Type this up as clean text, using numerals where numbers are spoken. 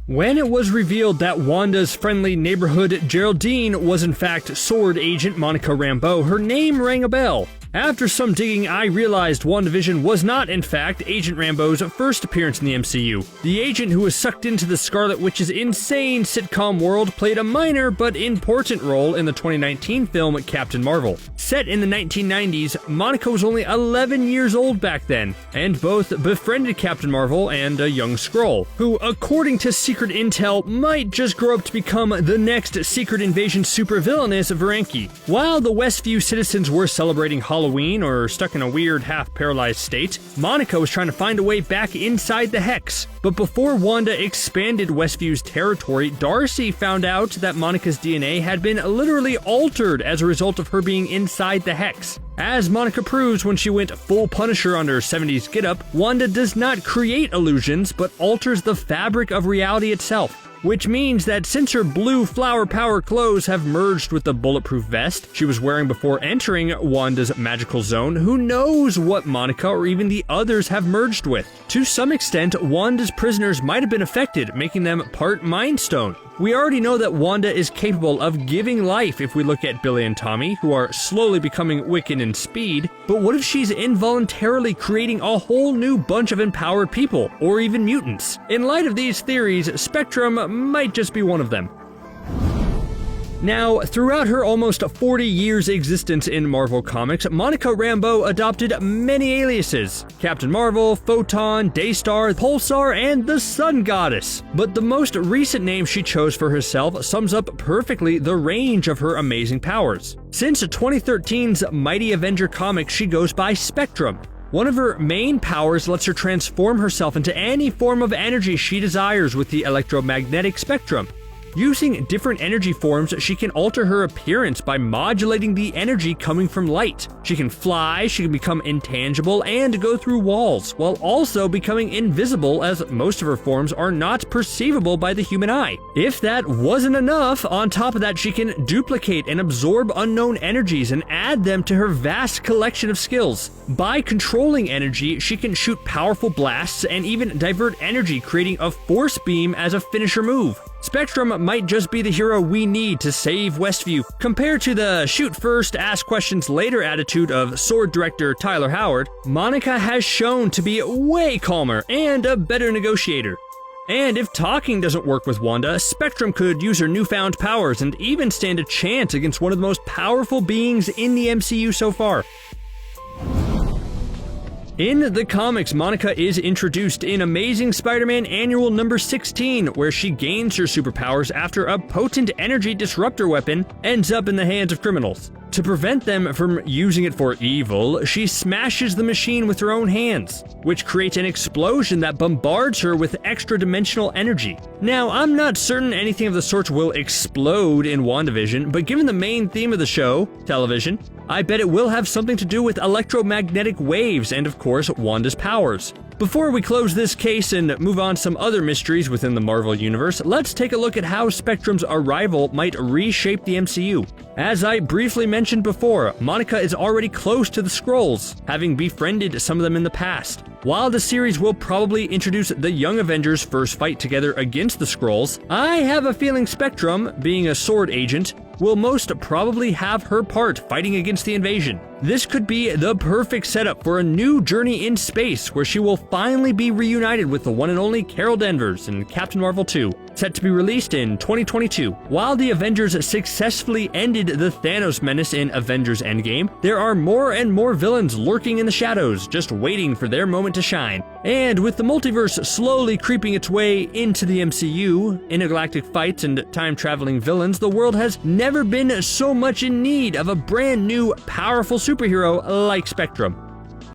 When it was revealed that Wanda's friendly neighborhood Geraldine was in fact Sword Agent Monica Rambeau, her name rang a bell. After some digging, I realized WandaVision was not, in fact, Agent Rambeau's first appearance in the MCU. The agent who was sucked into the Scarlet Witch's insane sitcom world played a minor but important role in the 2019 film Captain Marvel. Set in the 1990s, Monica was only 11 years old back then, and both befriended Captain Marvel and a young Skrull, who, according to secret intel, might just grow up to become the next Secret Invasion supervillainess Varanki. While the Westview citizens were celebrating Halloween or stuck in a weird half-paralyzed state, Monica was trying to find a way back inside the Hex. But before Wanda expanded Westview's territory, Darcy found out that Monica's DNA had been literally altered as a result of her being inside the Hex. As Monica proves when she went full Punisher on her 70s getup, Wanda does not create illusions, but alters the fabric of reality itself. Which means that since her blue flower power clothes have merged with the bulletproof vest she was wearing before entering Wanda's magical zone, who knows what Monica or even the others have merged with? To some extent, Wanda's prisoners might have been affected, making them part Mind Stone. We already know that Wanda is capable of giving life if we look at Billy and Tommy, who are slowly becoming Wiccan in speed, but what if she's involuntarily creating a whole new bunch of empowered people, or even mutants? In light of these theories, Spectrum might just be one of them. Now, throughout her almost 40 years existence in Marvel Comics, Monica Rambeau adopted many aliases: Captain Marvel, Photon, Daystar, Pulsar, and the Sun Goddess. But the most recent name she chose for herself sums up perfectly the range of her amazing powers. Since 2013's Mighty Avenger comic, she goes by Spectrum. One of her main powers lets her transform herself into any form of energy she desires with the electromagnetic spectrum. Using different energy forms, she can alter her appearance by modulating the energy coming from light. She can fly, she can become intangible, and go through walls, while also becoming invisible, as most of her forms are not perceivable by the human eye. If that wasn't enough, on top of that, she can duplicate and absorb unknown energies and add them to her vast collection of skills. By controlling energy, she can shoot powerful blasts and even divert energy, creating a force beam as a finisher move. Spectrum might just be the hero we need to save Westview. Compared to the shoot first, ask questions later attitude of Sword director Tyler Howard, Monica has shown to be way calmer and a better negotiator. And if talking doesn't work with Wanda, Spectrum could use her newfound powers and even stand a chance against one of the most powerful beings in the MCU so far. In the comics, Monica is introduced in Amazing Spider-Man Annual number 16, where she gains her superpowers after a potent energy disruptor weapon ends up in the hands of criminals. To prevent them from using it for evil, she smashes the machine with her own hands, which creates an explosion that bombards her with extra-dimensional energy. Now, I'm not certain anything of the sort will explode in WandaVision, but given the main theme of the show, television, I bet it will have something to do with electromagnetic waves and, of course, Wanda's powers. Before we close this case and move on to some other mysteries within the Marvel Universe, let's take a look at how Spectrum's arrival might reshape the MCU. As I briefly mentioned before, Monica is already close to the Skrulls, having befriended some of them in the past. While the series will probably introduce the Young Avengers' first fight together against the Skrulls, I have a feeling Spectrum, being a Sword agent, will most probably have her part fighting against the invasion. This could be the perfect setup for a new journey in space where she will finally be reunited with the one and only Carol Danvers in Captain Marvel 2, set to be released in 2022. While the Avengers successfully ended the Thanos menace in Avengers Endgame, there are more and more villains lurking in the shadows, just waiting for their moment to shine. And with the multiverse slowly creeping its way into the MCU, intergalactic fights and time-traveling villains, the world has never been so much in need of a brand new, powerful superhero like Spectrum.